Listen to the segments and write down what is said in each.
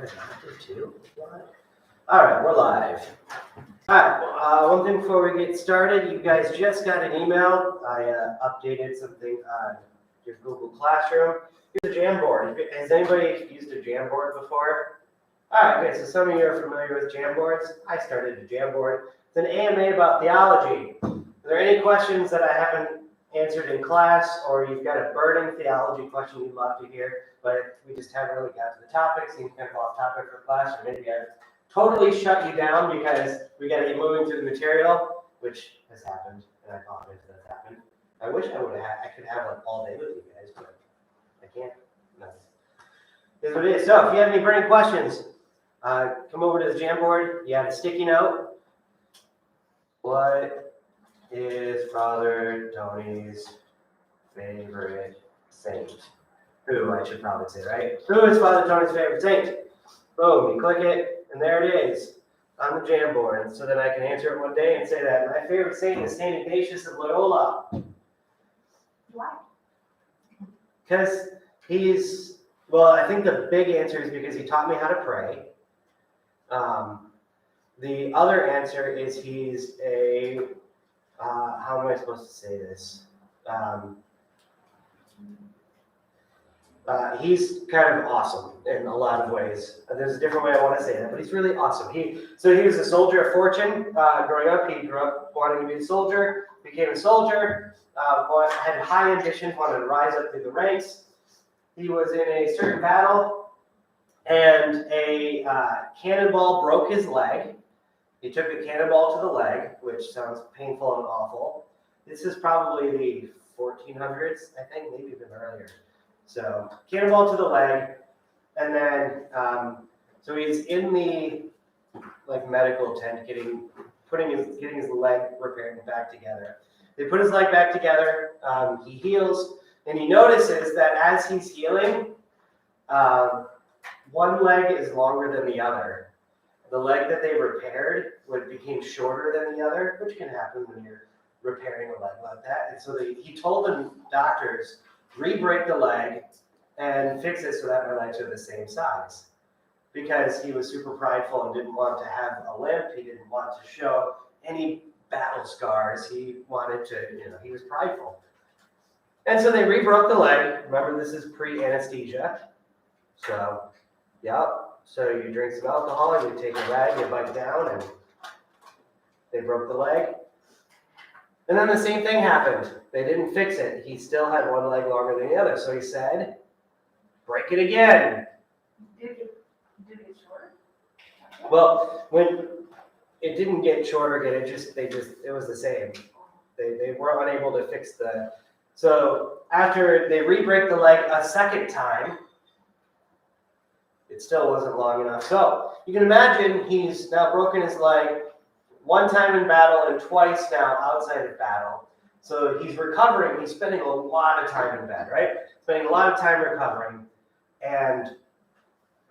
is active too? What? All right, we're live. All right, one thing before we get started, you guys just got an email. I updated something on your Google Classroom. Here's a Jamboard. Has anybody used a Jamboard before? All right, okay, so some of you are familiar with Jamboards. I started a Jamboard. It's an AMA about theology. Are there any questions that I haven't answered in class, or you've got a burning theology question you'd love to hear, but we just haven't really got to the topics, and you kind of off topic for class, or maybe I've totally shut you down because we got to get moving through the material, which has happened, and I apologize if that's happened. I wish I could have like all day with you guys, but I can't. Here's what it is. So if you have any burning questions, come over to the Jamboard. You have a sticky note. What is Father Tony's favorite saint? Who, I should probably say, right? Who is Father Tony's favorite saint? Boom, you click it, and there it is on the Jamboard. So then I can answer it one day and say that my favorite saint is Saint Ignatius of Loyola. Why? Because well, I think the big answer is because he taught me how to pray. The other answer is he's a, how am I supposed to say this? He's kind of awesome in a lot of ways. There's a different way I want to say that, but he's really awesome. He was a soldier of fortune. Growing up, he grew up wanting to be a soldier, became a soldier, had high ambitions, wanted to rise up through the ranks. He was in a certain battle, and a cannonball broke his leg. He took a cannonball to the leg, which sounds painful and awful. This is probably the 1400s, I think, maybe even earlier. So cannonball to the leg, and then so he's in the medical tent getting his leg repaired and back together. They put his leg back together. He heals, and he notices that as he's healing, one leg is longer than the other. The leg that they repaired became shorter than the other, which can happen when you're repairing a leg like that. And so he told the doctors, re-break the leg and fix it so that my legs are the same size. Because he was super prideful and didn't want to have a limp. He didn't want to show any battle scars. He wanted to, he was prideful. And so they re-broke the leg. Remember, this is pre-anesthesia. So, yep. So you drink some alcohol, you take a rag, you bite down, and they broke the leg. And then the same thing happened. They didn't fix it. He still had one leg longer than the other. So he said, break it again. Did it get shorter? Well, when it didn't get shorter, it was the same. They were unable to fix so after they re-break the leg a second time, it still wasn't long enough. So you can imagine he's now broken his leg one time in battle and twice now outside of battle. So he's recovering. He's spending a lot of time in bed, right? Spending a lot of time recovering. And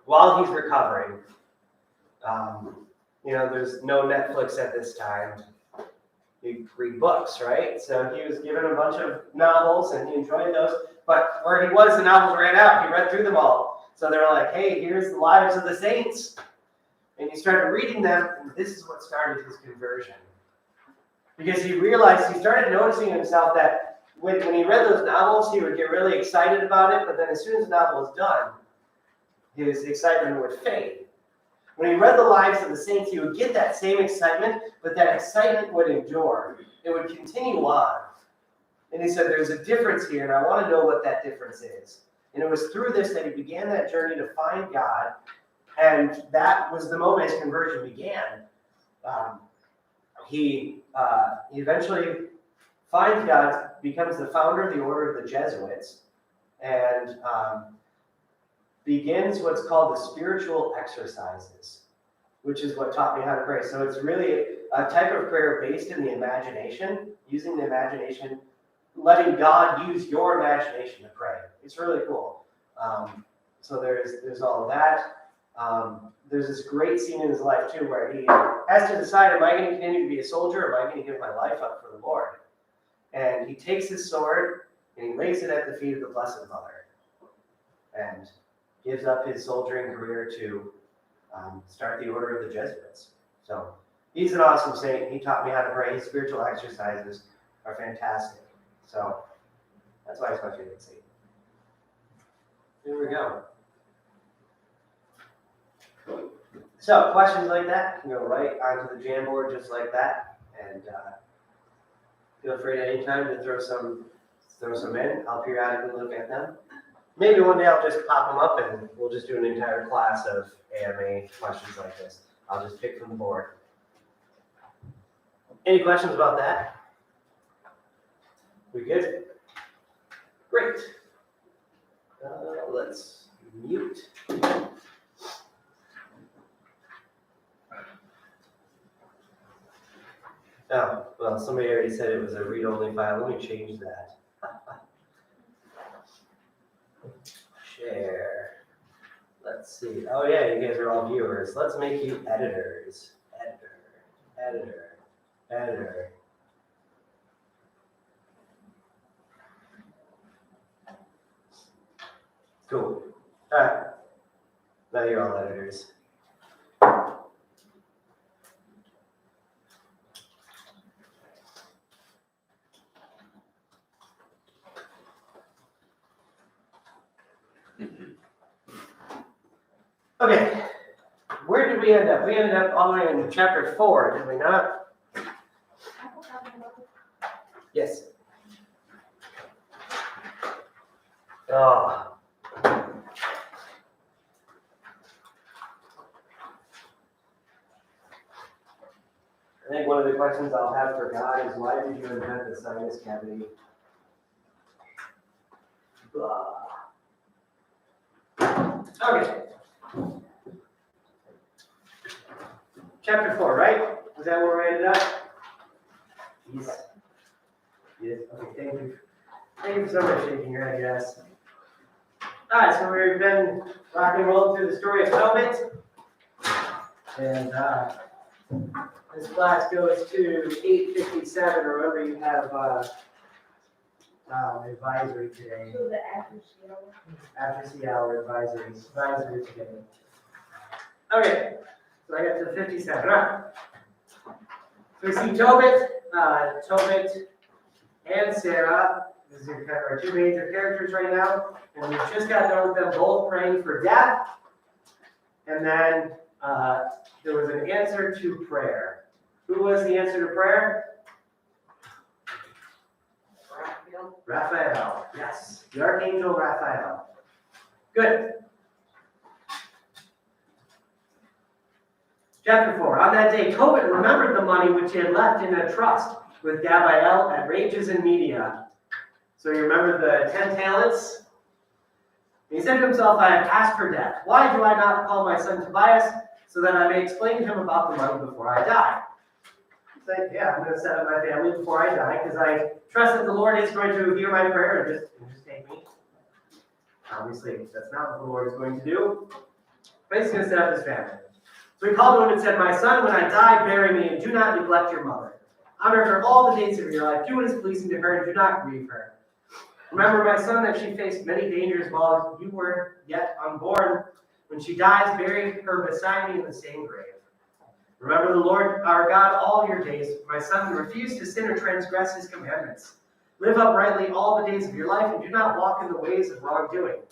while he's recovering, there's no Netflix at this time. You read books, right? So he was given a bunch of novels and he enjoyed those. But where he was, the novels ran out. He read through them all. So they were like, hey, here's the lives of the saints. And he started reading them, and this is what started his conversion. Because he started noticing himself that when he read those novels, he would get really excited about it, but then as soon as the novel was done, his excitement would fade. When he read the lives of the saints, he would get that same excitement, but that excitement would endure. It would continue on. And he said, there's a difference here, and I want to know what that difference is. And it was through this that he began that journey to find God, and that was the moment his conversion began. He eventually finds God, becomes the founder of the Order of the Jesuits, and begins what's called the spiritual exercises, which is what taught me how to pray. So it's really a type of prayer based in the imagination, using the imagination, letting God use your imagination to pray. It's really cool. So there's all of that. There's this great scene in his life too, where he has to decide: am I going to continue to be a soldier, or am I going to give my life up for the Lord? And he takes his sword and he lays it at the feet of the Blessed Mother, and gives up his soldiering career to start the Order of the Jesuits. So he's an awesome saint. He taught me how to pray. His spiritual exercises are fantastic. So that's why he's my favorite saint. There we go. So questions like that can go right onto the Jamboard just like that, and feel free at any time to throw some in. I'll periodically look at them. Maybe one day I'll just pop them up and we'll just do an entire class of AMA questions like this. I'll just pick from the board. Any questions about that? We good? Great. Let's mute. Oh, well, somebody already said it was a read-only file. Let me change that. Share. Let's see. Oh yeah, you guys are all viewers. Let's make you editors. Editor. Cool. All right. Now you're all editors. Okay, where did we end up? We ended up all the way in chapter 4, did we not? Yes. Oh. I think one of the questions I'll have for God is, why did you invent the sinus cavity? Blah. Okay. Chapter 4, right? Is that where we ended up? Yes. Yes. Okay, thank you. Thank you so much for shaking your head, yes. Alright, so we've been rock and rolling through the story of Tobit. And this class goes to 8:57. Remember, you have advisory today. So the after After hour advisory today. Okay, so I got to 57. All right. So we see Tobit and Sarah. These are kind of our two major characters right now. And we just got done with them both praying for death. And then there was an answer to prayer. Who was the answer to prayer? Raphael. Yes, the Archangel Raphael. Good. Chapter 4. On that day, Tobit remembered the money which he had left in a trust with Gabael at Rages in Media. So you remember the 10 talents? He said to himself, I have asked for death. Why do I not call my son Tobias so that I may explain to him about the money before I die? He's like, yeah, I'm going to set up my family before I die because I trust that the Lord is going to hear my prayer and just take me. Obviously, that's not what the Lord is going to do. But he's going to set up his family. So he called to him and said, my son, when I die, bury me and do not neglect your mother. Honor her all the days of your life. Do what is pleasing to her and do not grieve her. Remember, my son, that she faced many dangers while you were yet unborn. When she dies, bury her beside me in the same grave. Remember the Lord our God all your days. My son, refuse to sin or transgress his commandments. Live uprightly all the days of your life and do not walk in the ways of wrongdoing.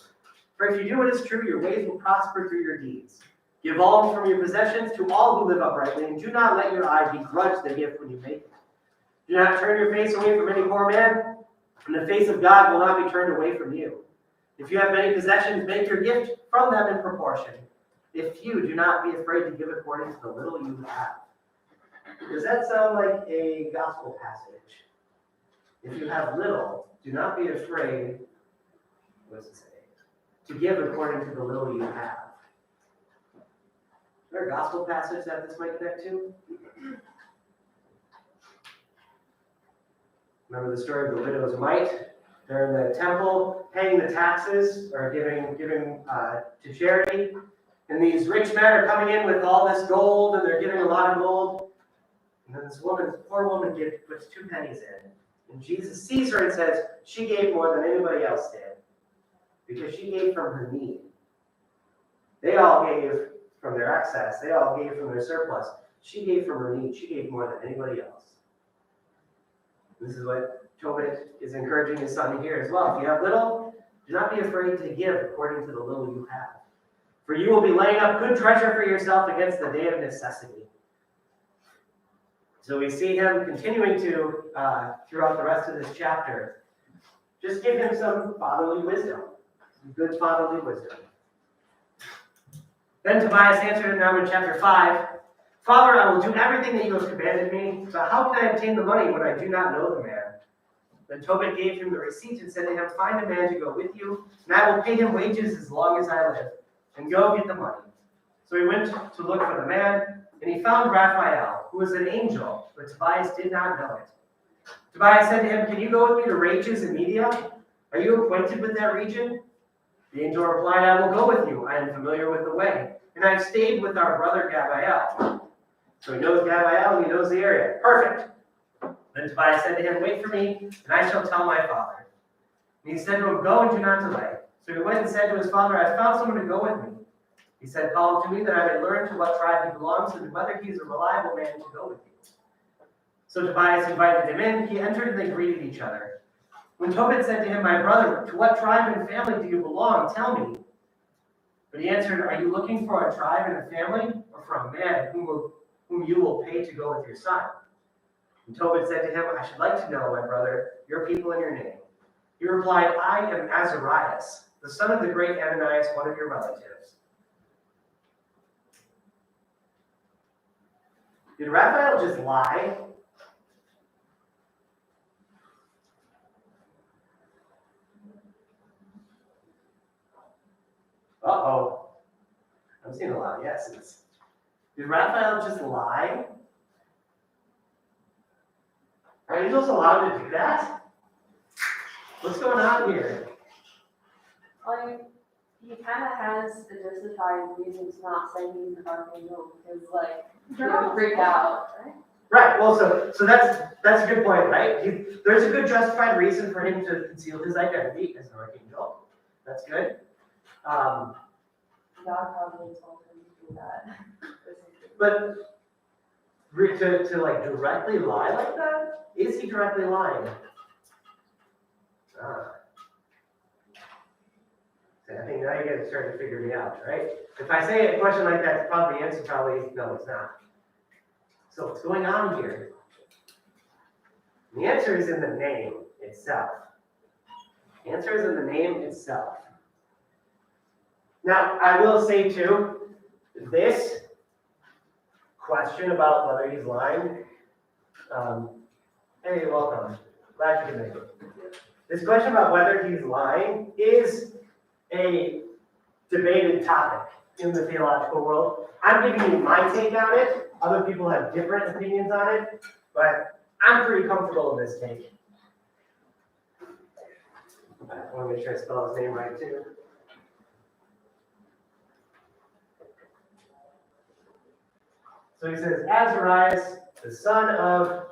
For if you do what is true, your ways will prosper through your deeds. Give alms from your possessions to all who live uprightly, and do not let your eye begrudge the gift when you make it. Do not turn your face away from any poor man, and the face of God will not be turned away from you. If you have many possessions, make your gift from them in proportion. If few, do not be afraid to give according to the little you have. Does that sound like a gospel passage? If you have little, do not be afraid, what does it say? To give according to the little you have. Is there a gospel passage that this might connect to? Remember the story of the widow's mite? They're in the temple paying the taxes or giving to charity. And these rich men are coming in with all this gold, and they're giving a lot of gold. And then this poor woman puts 2 pennies in. And Jesus sees her and says, she gave more than anybody else did. Because she gave from her need. They all gave from their excess. They all gave from their surplus. She gave from her need. She gave more than anybody else. This is what Tobit is encouraging his son to hear as well. If you have little, do not be afraid to give according to the little you have. For you will be laying up good treasure for yourself against the day of necessity. So we see him continuing to, throughout the rest of this chapter, just give him some fatherly wisdom, some good fatherly wisdom. Then Tobias answered him in chapter 5, Father, I will do everything that you have commanded me, but how can I obtain the money when I do not know the man? Then Tobit gave him the receipt and said to him, Find a man to go with you, and I will pay him wages as long as I live, and go get the money. So he went to look for the man, and he found Raphael, who was an angel, but Tobias did not know it. Tobias said to him, Can you go with me to Rages and Media? Are you acquainted with that region? The angel replied, I will go with you. I am familiar with the way, and I have stayed with our brother Gabael. So he knows Gabael and he knows the area. Perfect. Then Tobias said to him, Wait for me, and I shall tell my father. And he said to him, Go and do not delay. So he went and said to his father, I have found someone to go with me. He said, Call him to me that I may learn to what tribe he belongs and whether he is a reliable man to go with you. So Tobias invited him in. He entered and they greeted each other. When Tobit said to him, My brother, to what tribe and family do you belong? Tell me. But he answered, Are you looking for a tribe and a family, or for a man whom you will pay to go with your son? And Tobit said to him, I should like to know, my brother, your people and your name. He replied, I am Azarias, the son of the great Ananias, one of your relatives. Did Raphael just lie? Uh-oh. I'm seeing a lot of yeses. Did Raphael just lie? Are angels allowed to do that? What's going on here? Like, he kind of has a justified reason to not say he's an archangel because, like, he would freak out, right? Right. Well, so that's a good point, right? There's a good justified reason for him to conceal his identity as an archangel. That's good. God probably told him to do that. But to like directly lie like that, is he directly lying? I think now you guys are starting to figure me out, right? If I say a question like that, the answer probably is no, it's not. So what's going on here? The answer is in the name itself. The answer is in the name itself. Now, I will say too, this question about whether he's lying, hey, welcome. Glad you can make it. This question about whether he's lying is a debated topic in the theological world. I'm giving you my take on it. Other people have different opinions on it, but I'm pretty comfortable with this take. I want to make sure I spell his name right too. So he says, Azarias, the son of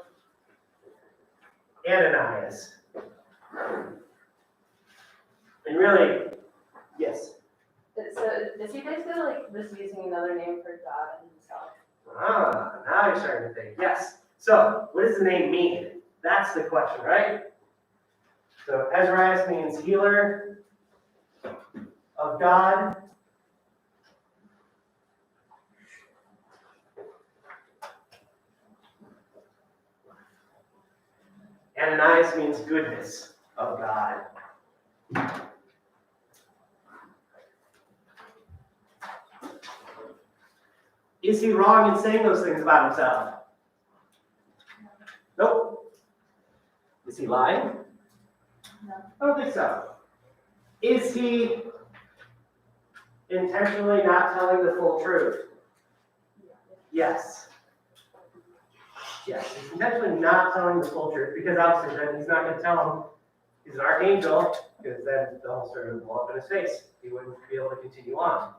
Ananias. And really, yes. So, is he basically, like, just using another name for God and himself? Now you're starting to think. Yes. So, what does the name mean? That's the question, right? So, Azarias means healer of God. Ananias means goodness of God. Is he wrong in saying those things about himself? Nope. Is he lying? No. I don't think so. Is he intentionally not telling the full truth? Yes. Yes, he's intentionally not telling the full truth because obviously then he's not going to tell him he's an archangel because then the whole story would blow up in his face. He wouldn't be able to continue on.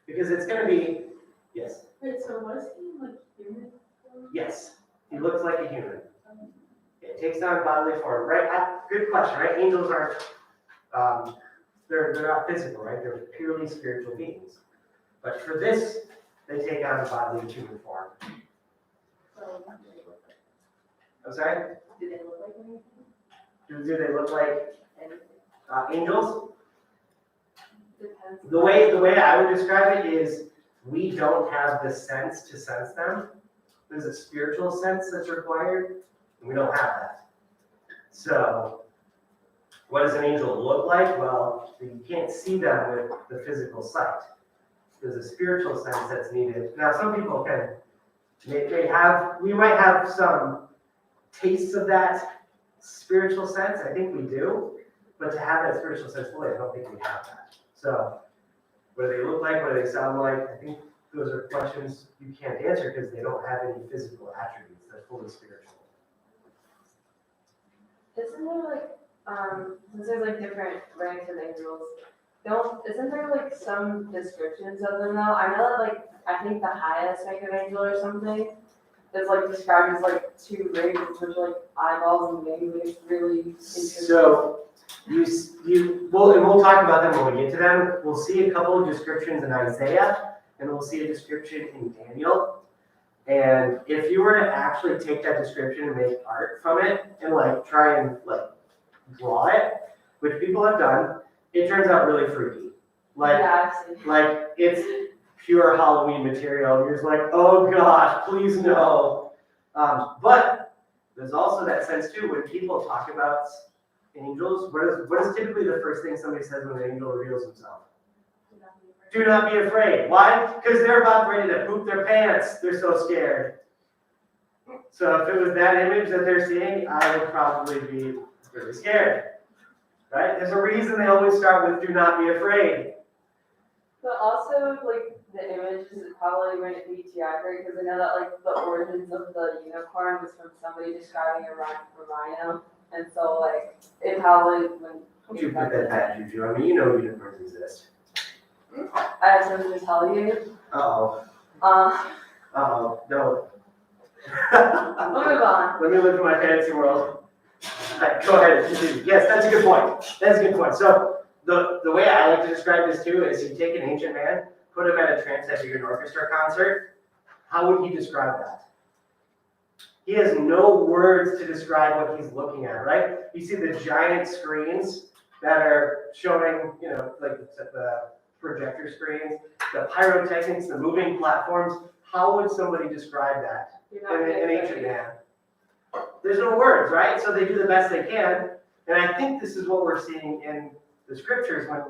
Because it's going to be, yes. Wait, so was he like human? Yes, he looks like a human. It takes on bodily form, right? Good question, right? Angels aren't They're not physical, right? They're purely spiritual beings. But for this, they take on a bodily human form. So, I'm sorry? do they look like anything? Do they look like angels? Depends. The way I would describe it is we don't have the sense to sense them. There's a spiritual sense that's required, and we don't have that. So, what does an angel look like? Well, you can't see them with the physical sight. There's a spiritual sense that's needed. Now, some people can, we might have some tastes of that spiritual sense. I think we do. But to have that spiritual sense fully, I don't think we have that. So, what do they look like? What do they sound like? I think those are questions you can't answer because they don't have any physical attributes. They're fully spiritual. Isn't there like, since there's like different ranks of angels, isn't there like some descriptions of them though? I know that like, I think the highest rank of angel or something is like described as like 2 rings, which are like eyeballs and wings, and it's really interesting. So, we'll talk about them when we get to them. We'll see a couple of descriptions in Isaiah, and we'll see a description in Daniel. And if you were to actually take that description and make art from it, and like try and like draw it, which people have done, it turns out really freaky. Like, Yeah, I've seen. like it's pure Halloween material. You're just like, oh gosh, please no. But there's also that sense too when people talk about angels. What is typically the first thing somebody says when an angel reveals himself? Do not be afraid. Why? Because they're about ready to poop their pants. They're so scared. So if it was that image that they're seeing, I would probably be really scared. Right? There's a reason they always start with "do not be afraid." But also, like, the images probably wouldn't be too accurate, because I know that, like, the origins of the unicorn was from somebody describing a rhino, and so, like, it probably wouldn't. Don't you put that bad juju? I mean, you know unicorns exist. I have something to tell you. Uh-oh. Uh, No. we'll move on. Let me live in my fantasy world. Right, go ahead. Yes, that's a good point. That's a good point. So the way I like to describe this too is you take an ancient man, put him at a Trans-Siberian Orchestra concert. How would he describe that? He has no words to describe what he's looking at, right? You see the giant screens that are showing, like the projector screens, the pyrotechnics, the moving platforms. How would somebody describe that in an ancient man? There's no words, right? So they do the best they can. And I think this is what we're seeing in the scriptures when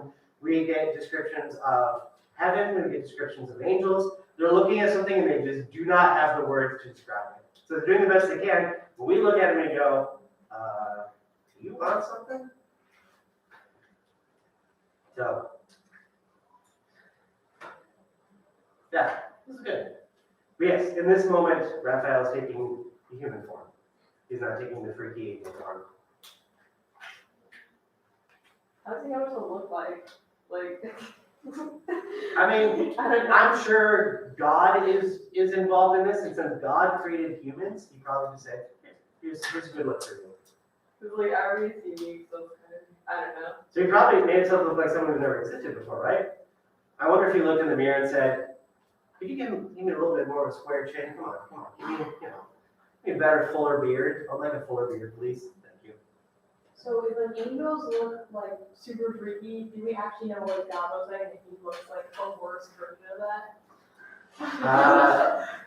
we get descriptions of heaven, when we get descriptions of angels. They're looking at something and they just do not have the words to describe it. So they're doing the best they can. When we look at them and go, do you want something? So, yeah, this is good. But yes, in this moment, Raphael is taking the human form. He's not taking the freaky angel form. I don't think I would look like. I mean, I don't know. I'm sure God is involved in this, and since God created humans, he probably just said, here's a good look for you. It's like, I already see me, so I don't know. So he probably made himself look like someone who never existed before, right? I wonder if he looked in the mirror and said, could you give me a little bit more of a square chin? Come on, give me, give me a better, fuller beard. I'd like a fuller beard, please. Thank you. So when angels look like super freaky, do we actually know what God looks like, and if he looks like a worse version of that?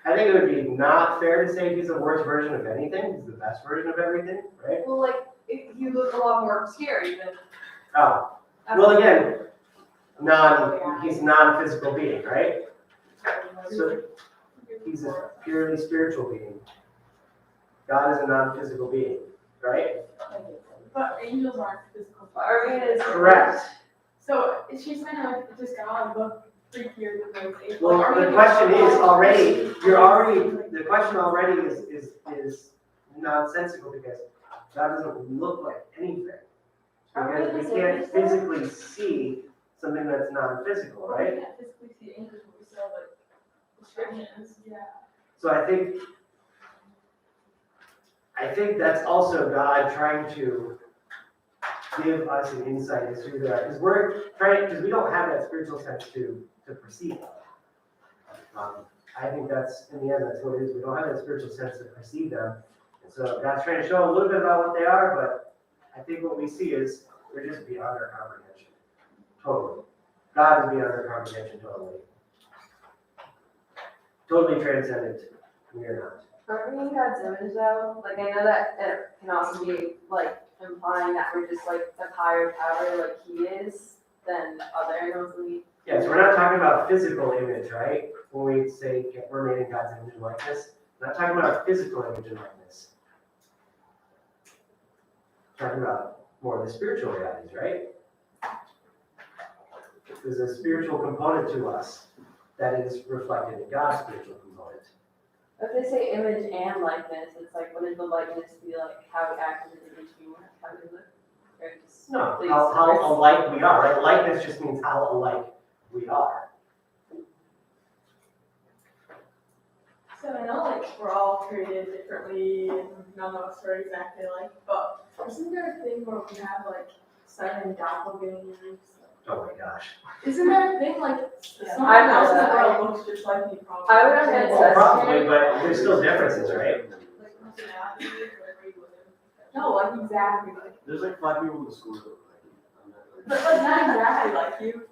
I think it would be not fair to say he's the worst version of anything. He's the best version of everything, right? Well, like, he looks a lot more scary than. Oh, well, again, he's non-physical being, right? So he's a purely spiritual being. God is a non-physical being, right? But angels aren't physical. Correct. So she's saying like, does God look freakier than those angels? Well, Like, are the we question gonna- is the question already is nonsensical because God doesn't look like anything. Because we can't physically see something that's non-physical, Well, right? we can't physically see angels, but we still have like descriptions. Yeah. So I think that's also God trying to give us an insight as to who they are, because we're trying, because we don't have that spiritual sense to perceive them. I think that's, in the end, that's what it is. We don't have that spiritual sense to perceive them. And so God's trying to show a little bit about what they are, but I think what we see is they're just beyond our comprehension. Totally. God is beyond our comprehension totally. Totally transcendent. We are Aren't we in God's image though? Like, I know that it can also be like implying that we're just like of higher power like he is than other animals we. not. Yeah, so we're not talking about physical image, right? When we say we're made in God's image and likeness, we're not talking about our physical image and likeness. We're talking about more of the spiritual realities, right? There's a spiritual component to us that is reflected in God's spiritual component. If they say image and likeness, it's like, what is the likeness be like? How it acted in the image be like? How does it? Or just No, please, how alike we are, right? Likeness just means how alike we are. So I know like we're all created differently and none of us are exactly alike, but isn't there a thing where we have like 7 doppelgangers? Oh my gosh. Isn't there a thing like Yeah. someone I know else in the that. world looks just like me probably? I would have had Well, probably, but there's still differences, right? Like personality or whatever you live. No, like exactly like. There's like 5 people in the school that look like me. I'm not like- But like not exactly like you.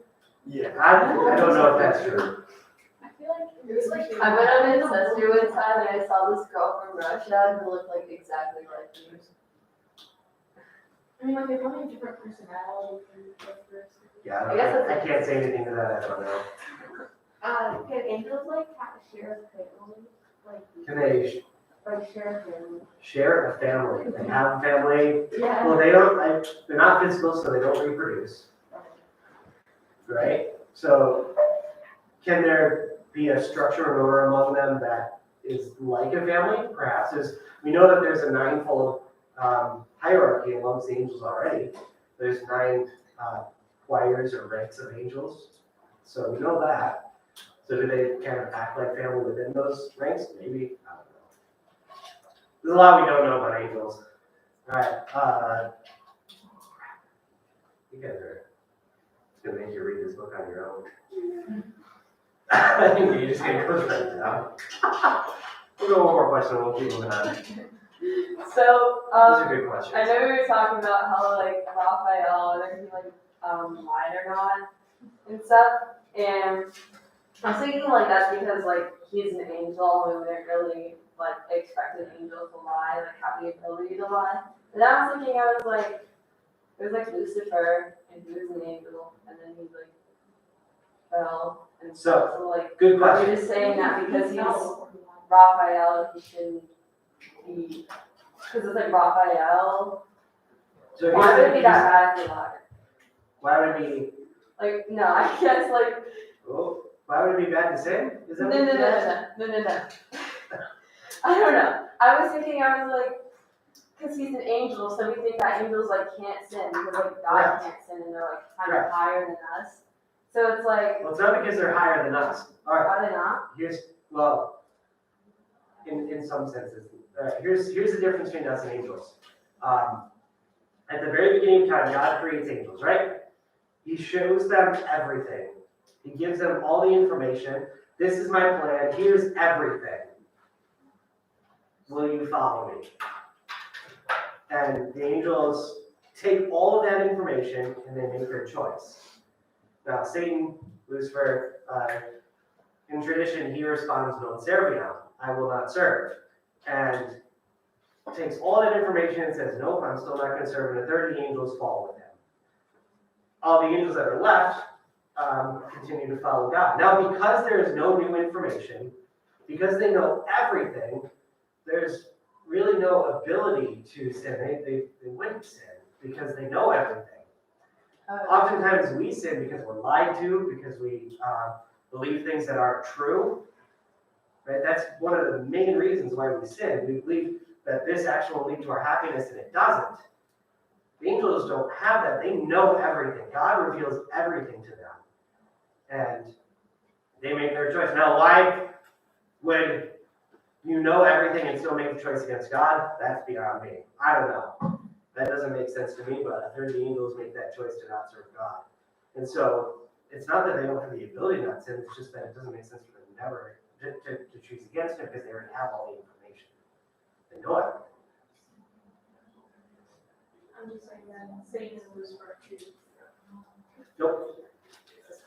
Yeah. I don't know if that's true. I feel like it was like. I went on Ancestry one time and I saw this girl from Russia who looked like exactly like me. I mean, like they probably have different personalities and characteristics. Yeah, I guess I that's- can't say anything to that, I don't know. Can angels like share a family? Can they Share a family? share a family? They have a family. Yeah. Well, they don't, they're not physical, so they don't reproduce, right? So can there be a structure and order among them that is like a family? Perhaps. We know that there's a 9-fold hierarchy amongst the angels already. There's 9 choirs or ranks of angels. So we know that. So do they kind of act like family within those ranks? Maybe. I don't know. There's a lot we don't know about angels. All right. You guys are. It's gonna make you read this book on your own. I think you're just gonna go right down. We'll go one more question. We'll keep moving on. These So, are good questions. I know we were talking about how like Raphael, whether he like lied or not and stuff, and I was thinking like that's because like he's an angel and we didn't really like expect an angel to lie, like have the ability to lie. And I was thinking, I was like, it was like Lucifer and he was an angel and then he like fell and So, so like Good are question. we just saying that because he's Raphael he shouldn't be because it's like Raphael. So Why would it be that here's, bad if he lied? why would it be? Like, no, I guess like, Oh, why would it be bad to sin? Is that no. I don't know. I was thinking, I was like, because he's an angel, so we think that angels like can't sin because like God Correct. can't sin and they're like kind Correct. of higher than us. So it's like, Well, it's not because they're higher than us. All right. are they not? In some senses. Here's the difference between us and angels. At the very beginning of time, God creates angels, right? He shows them everything. He gives them all the information. This is my plan. Here's everything. Will you follow me? And the angels take all of that information and they make their choice. Now, Satan, Lucifer, in tradition, he responds, non serviam, I will not serve. And takes all that information and says, nope, I'm still not going to serve. And a third of the angels fall with him. All the angels that are left continue to follow God. Now, because there is no new information, because they know everything, there's really no ability to sin. They wouldn't sin because they know everything. Oftentimes we sin because we're lied to, because we believe things that aren't true. Right? That's one of the main reasons why we sin. We believe that this action will lead to our happiness, and it doesn't. The angels don't have that. They know everything. God reveals everything to them. And they make their choice. Now, why would you know everything and still make the choice against God? That's beyond me. I don't know. That doesn't make sense to me, but a third of the angels make that choice to not serve God. And so it's not that they don't have the ability not to sin, it's just that it doesn't make sense for them never to choose against him because they already have all the information. They know it. I'm just saying that Satan and Lucifer too. Nope.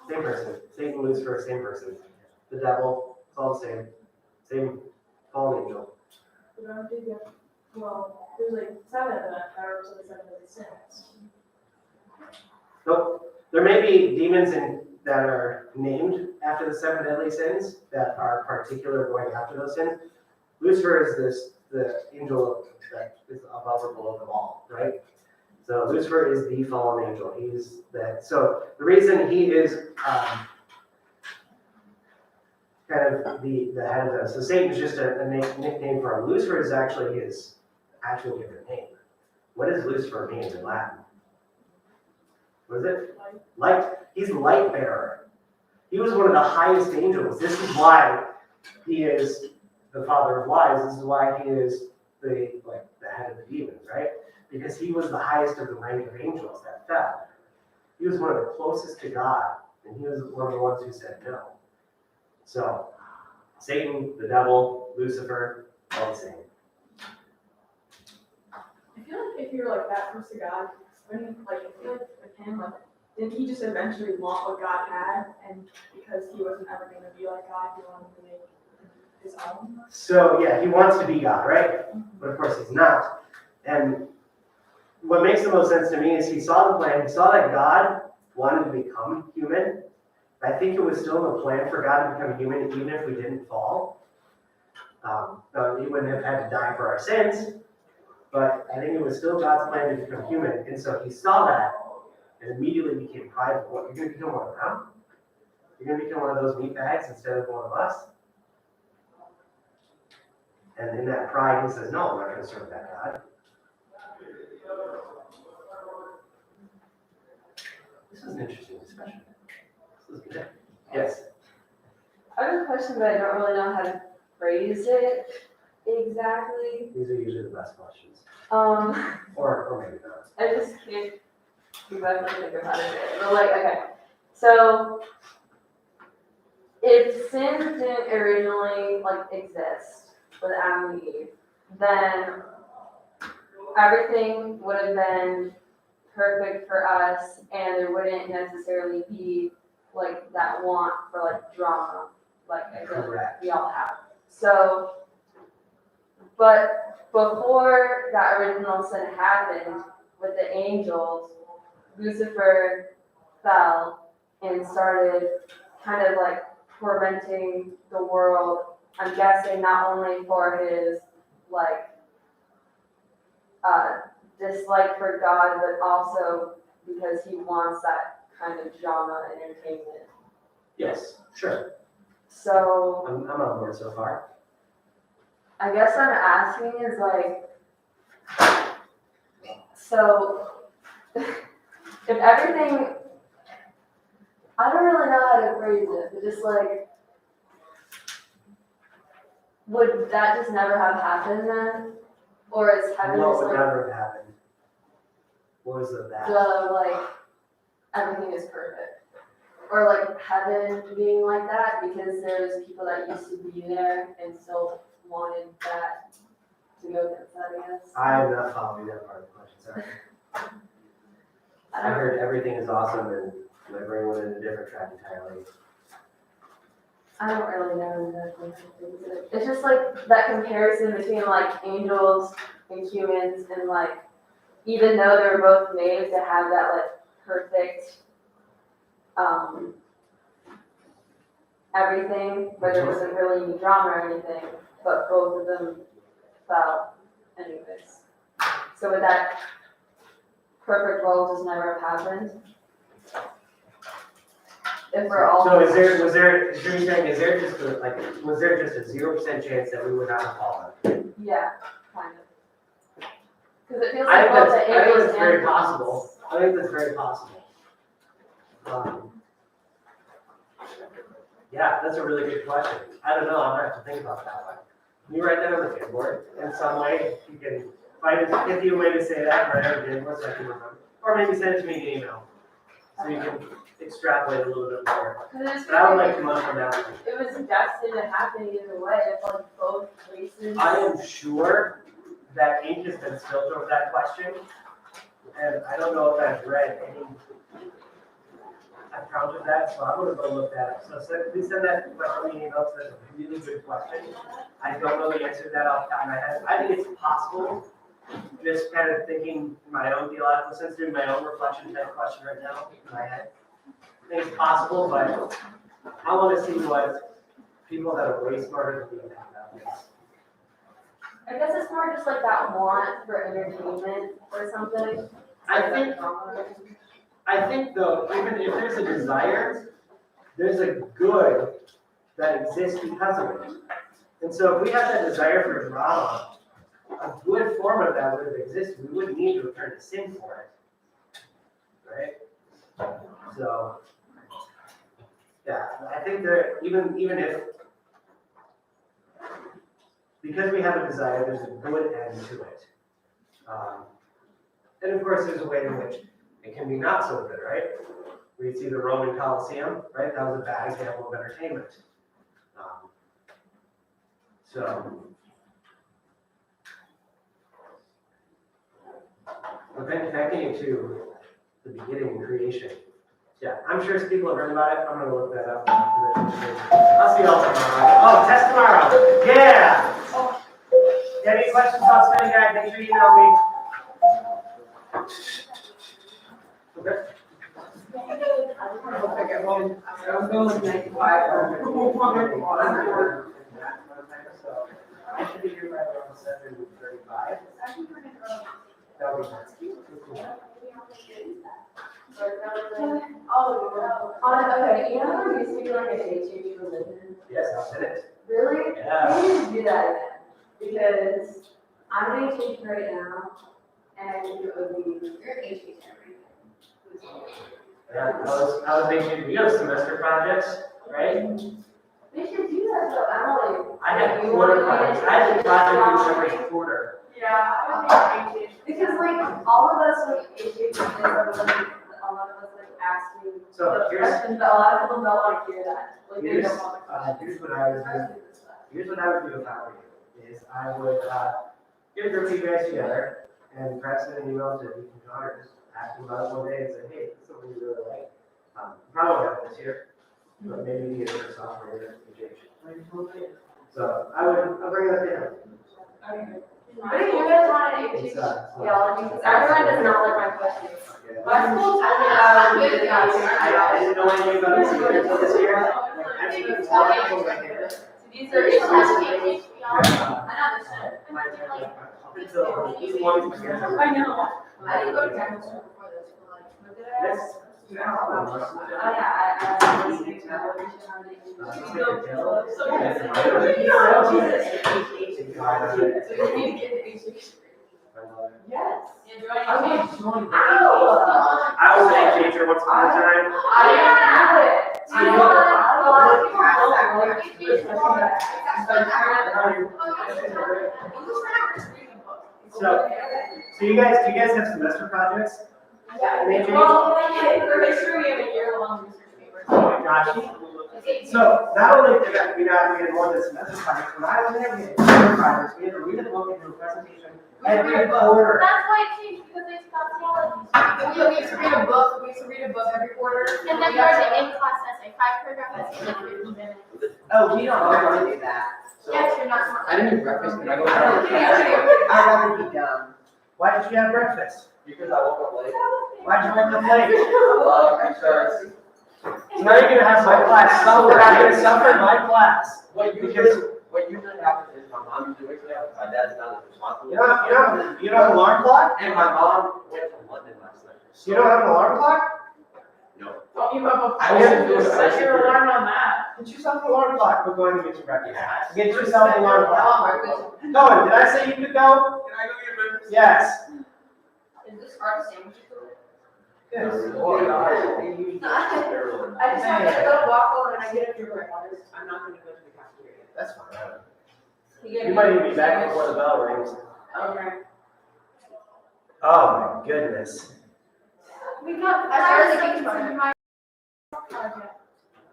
Same person. Satan, Lucifer, same person. The devil, it's all the same. Same fallen angel. But I don't think that, well, there's like 7 of them that represent the 7 of the sins. Nope. There may be demons that are named after the 7 deadly sins that are particular going after those sins. Lucifer is the angel that is above or below them all, right? So Lucifer is the fallen angel. He's that. So the reason he is kind of the head of them. So Satan is just a nickname for him. Lucifer is actually his actual given name. What does Lucifer mean in Latin? What is it? Light. He's light bearer. He was one of the highest angels. This is why he is the father of lies. This is why he is the head of the demons, right? Because he was the highest of the rank of angels that fell. He was one of the closest to God, and he was one of the ones who said no. So, Satan, the devil, Lucifer, all the same. I feel like if you're like that close to God, when like I feel like with him, like didn't he just eventually want what God had, and because he wasn't ever going to be like God, he wanted to make his own? So, yeah, he wants to be God, right? But of course he's not. And what makes the most sense to me is he saw the plan. He saw that God wanted to become human. I think it was still in the plan for God to become human even if we didn't fall. He wouldn't have had to die for our sins, but I think it was still God's plan to become human. And so he saw that and immediately became prideful. What, you're going to become one of them? You're going to become one of those meatbags instead of one of us? And in that pride, he says, no, I'm not going to serve that God. This was an interesting discussion. This was good. Yes. I have a question, but I don't really know how to phrase it exactly. These are usually the best questions. Or maybe not. I just can't exactly think of how to say it. But like, okay, so if sin didn't originally like exist with Adam and Eve, then everything would have been perfect for us, and there wouldn't necessarily be like that want for like drama, like I feel like Correct. we all have. So, but before that original sin happened with the angels, Lucifer fell and started kind of like tormenting the world. I'm guessing not only for his like dislike for God, but also because he wants that kind of genre entertainment. Yes, sure. So I'm on board so far. I guess what I'm asking is like, so if everything, I don't really know how to phrase it, but just like, would that just never have happened then? Or is heaven What just would like never have happened? What was the that? the like everything is perfect? Or like heaven being like that because there's people that used to be there and still wanted that to go against that, I guess. I'm not following that part of the question, sorry. I I heard everything is awesome and my brain went in a different track entirely. don't really know exactly. It's just like that comparison between like angels and humans, and like even though they were both made to have that like perfect everything, where there wasn't really any drama or anything, but both of them fell anyways. So would that perfect world just never have happened? If we're all So is there just a 0% chance that we would not have fallen? yeah, kind of. Because it feels I like think both that's, the I think angels that's very and possible. I think that's very possible. Yeah, that's a really good question. I don't know, I'm gonna have to think about that one. Can you write that on the board in some way? You can If you way to say that, right, I did, once I can remember. Or maybe send it to me in email, so you can extrapolate a little bit more. But I would like too much on that one. It was destined to happen either way, if like both places. I am sure that ink has been spilled over that question, and I don't know if I've read any account of that, so I'm gonna go look that up. So please send that question in email, because that's a really good question. I don't know the answer to that off the top of my head. I think it's possible, just kind of thinking my own theological sense, doing my own reflection type question right now in my head. I think it's possible, but I wanna see what people that are way smarter than me have about this. I guess it's more just like that want for entertainment or something. I think though, even if there's a desire, there's a good that exists because of it. And so if we have that desire for drama, a good form of that would have existed. We wouldn't need to return to sin for it. Right? So, yeah, I think that even if, because we have a desire, there's a good end to it. And of course, there's a way in which it can be not so good, right? We see the Roman Colosseum, right? That was a bad example of entertainment. But then connecting it to the beginning and creation. Yeah, I'm sure people have heard about it. I'm gonna look that up. I'll see y'all tomorrow. Oh, test tomorrow. Yeah. Any questions about study guide? Make sure you email me. Okay. I'm going with 95. So I should be here by around 7:35. That would be Okay, you know there used to be like a HH religion? Yes, I'll send it. Really? Yeah. We need to do that again, because I'm an HH right now, and I think it would be. You're an HH Yeah, I was thinking, we have semester projects, right? They should do that though, Emily. I had quarter projects. I had a project due every quarter. Yeah, I would think Because like, all of us with HH are like, a lot of us like asking So those here's, questions, but a lot of people don't want to hear that. Like, they here's, don't want the questions. here's what I would do. Here's what I would do if I were you, is I would, get a group of you guys together and perhaps send an email to Deacon John or just ask him about it one day and say, hey, this is something you really like. Probably won't happen this year, but maybe you get a sophomore year education. So I'll bring it up to him. Okay. What if you guys want an HH theology? Because everyone does not like my questions. My school told me that I would do the I didn't know anything about this year until this year. Actually, it's all I know right here. These are HH. I know. I didn't go to grammar school before this, but like, what did I Yes. ask? Oh yeah, I was thinking about what we should have So you need to get an HH. Yes. I was an teacher once upon a time. I didn't do it. I know a lot of people don't So you guys, do you guys have semester projects? Yeah. Maybe. Well, for history, we have a year-long research paper. Gotcha. So not only did we get more than semester projects, when I was there, we had semester projects, we had to read a book and do a presentation every quarter. That's why it changed, because they stopped theology. We used to read a book, every quarter. And then there's an in-class essay, 5 paragraph essay, like 15 minutes. Oh, we don't really do that. Yes, you're not smart. I didn't do breakfast, but I go. Yeah. I'd rather be dumb. Why did you have breakfast? Because I woke up late. Why'd you wake up late? I started. So now you're gonna have my class suffer, I'm gonna suffer my class. What usually happens is my mom usually wakes me up, my dad's not as responsible. You don't have an alarm clock? And my mom went to London last night. You don't have an alarm clock? No. Don't you have a? I wasn't doing it. Set your alarm on that. Get yourself an alarm clock, we're going to get you breakfast. Get yourself an alarm clock. Go, did I say you could go? Can I go get breakfast? Yes. Is this hard sandwiches? Yes. I just have to go to Waffle and I get a few more waters. I'm not gonna go to the cafeteria. That's fine. You might even be back before the bell rings. Okay. Oh my goodness. We got I started flash thinking about tickets it. in my project.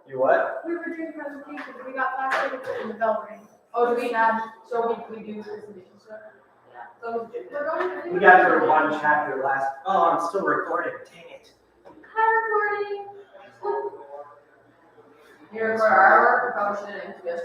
You what? We were doing presentations, we got flash tickets in the bell ring. Oh, do we have, so we do presentation stuff? Yeah. So We're going to. We got through one chapter last, oh, I'm still recording, dang it. Hi, recording. here for our promotion and just